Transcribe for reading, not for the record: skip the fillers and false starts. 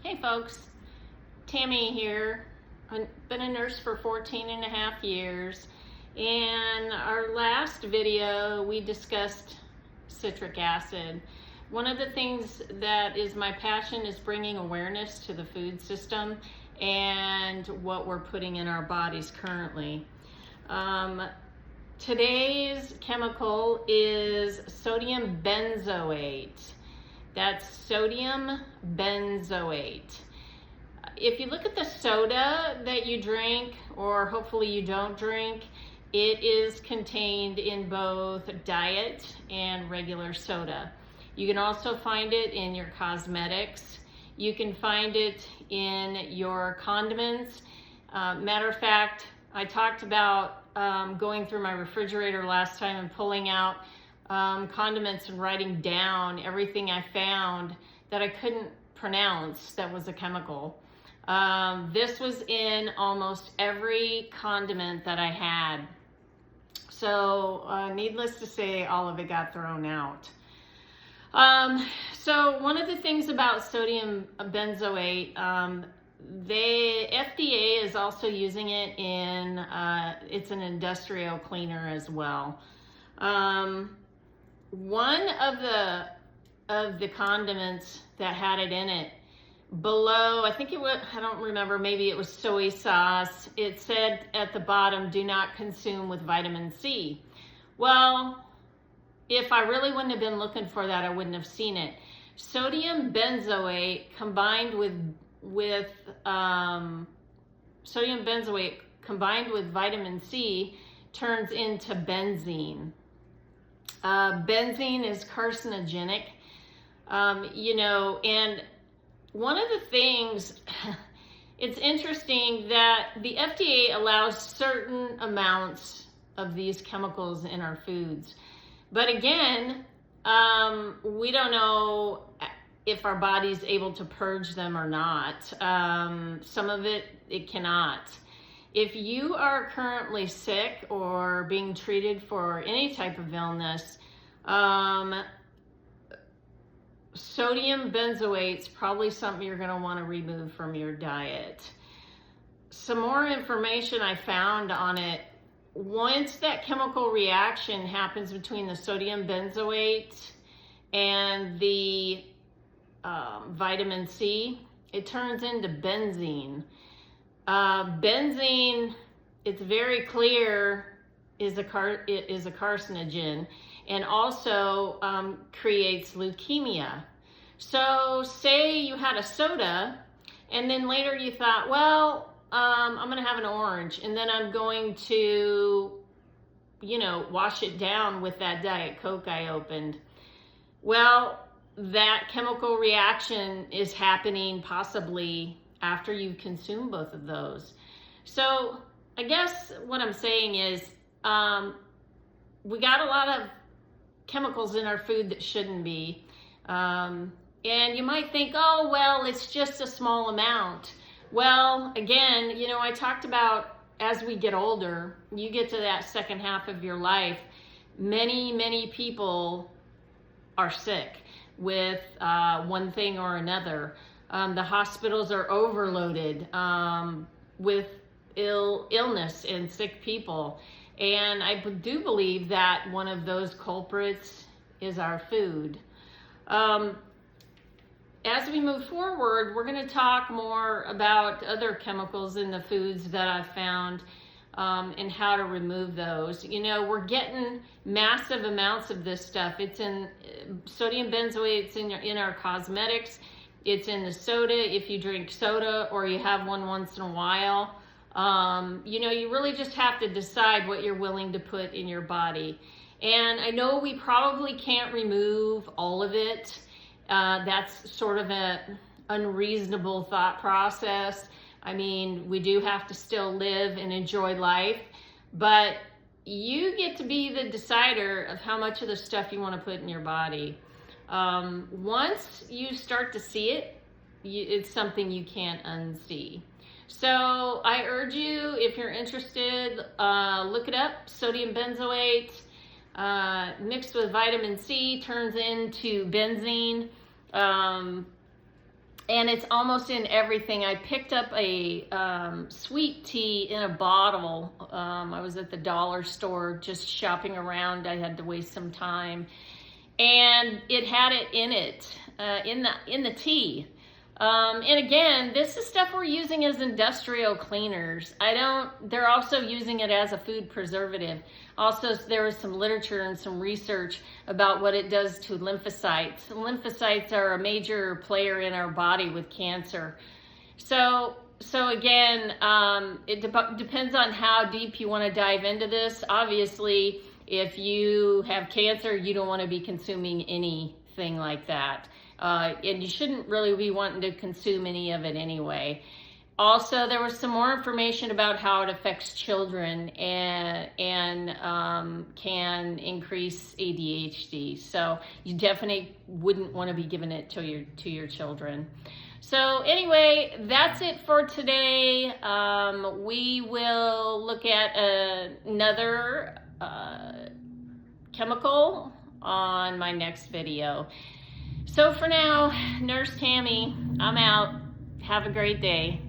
Hey folks, Tammy here. I've been a nurse for 14 and a half years. In our last video, we discussed citric acid. One of the things that is my passion is bringing awareness to the food system and what we're putting in our bodies currently. Today's chemical is sodium benzoate. That's sodium benzoate. If you look at the soda that you drink, or hopefully you don't drink, it is contained in both diet and regular soda. You can also find it in your cosmetics. You can find it in your condiments. Matter of fact, I talked about going through my refrigerator last time and pulling out condiments and writing down everything I found that I couldn't pronounce that was a chemical. This was in almost every condiment that I had. So needless to say, all of it got thrown out. So one of the things about sodium benzoate, the FDA is also using it in, it's an industrial cleaner as well. One of the condiments that had it in it, below, I think it was, I don't remember, maybe it was soy sauce, it said at the bottom, do not consume with vitamin C. Well, if I really wouldn't have been looking for that, I wouldn't have seen it. Sodium benzoate combined with sodium benzoate combined with vitamin C turns into benzene. Benzene is carcinogenic, and one of the things, it's interesting that the FDA allows certain amounts of these chemicals in our foods. But again, we don't know if our body's able to purge them or not. Some of it cannot. If you are currently sick or being treated for any type of illness, sodium benzoate is probably something you're going to want to remove from your diet. Some more information I found on it. Once that chemical reaction happens between the sodium benzoate and the vitamin C, it turns into benzene. Benzene, it's very clear, is a carcinogen and also creates leukemia. So say you had a soda and then later you thought, well, I'm going to have an orange and then I'm going to, wash it down with that Diet Coke I opened. Well, that chemical reaction is happening possibly after you consume both of those. So I guess what I'm saying is we got a lot of chemicals in our food that shouldn't be. And you might think, oh, well, it's just a small amount. Well, again, I talked about as we get older, you get to that second half of your life, many people are sick with one thing or another. The hospitals are overloaded with illness and sick people. And I do believe that one of those culprits is our food. As we move forward, we're going to talk more about other chemicals in the foods that I've found and how to remove those. We're getting massive amounts of this stuff. It's in sodium benzoate, it's in our cosmetics, it's in the soda if you drink soda or you have one once in a while. You really just have to decide what you're willing to put in your body. And I know we probably can't remove all of it. That's sort of an unreasonable thought process. I mean, we do have to still live and enjoy life, but you get to be the decider of how much of the stuff you want to put in your body. Once you start to see it, it's something you can't unsee. So I urge you, if you're interested, look it up. Sodium benzoate mixed with vitamin C turns into benzene. and it's almost in everything. I picked up a sweet tea in a bottle. I was at the dollar store just shopping around. I had to waste some time, and it had it in it, in the tea. And again, this is stuff we're using as industrial cleaners. They're also using it as a food preservative. Also, there was some literature and some research about what it does to lymphocytes. Lymphocytes are a major player in our body with cancer. So again, it depends on how deep you want to dive into this. Obviously, if you have cancer, you don't want to be consuming anything like that. And you shouldn't really be wanting to consume any of it anyway. Also, there was some more information about how it affects children and can increase ADHD. So you definitely wouldn't want to be giving it to your children. So anyway, that's it for today. We will look at another chemical on my next video. So for now, Nurse Tammy, I'm out. Have a great day.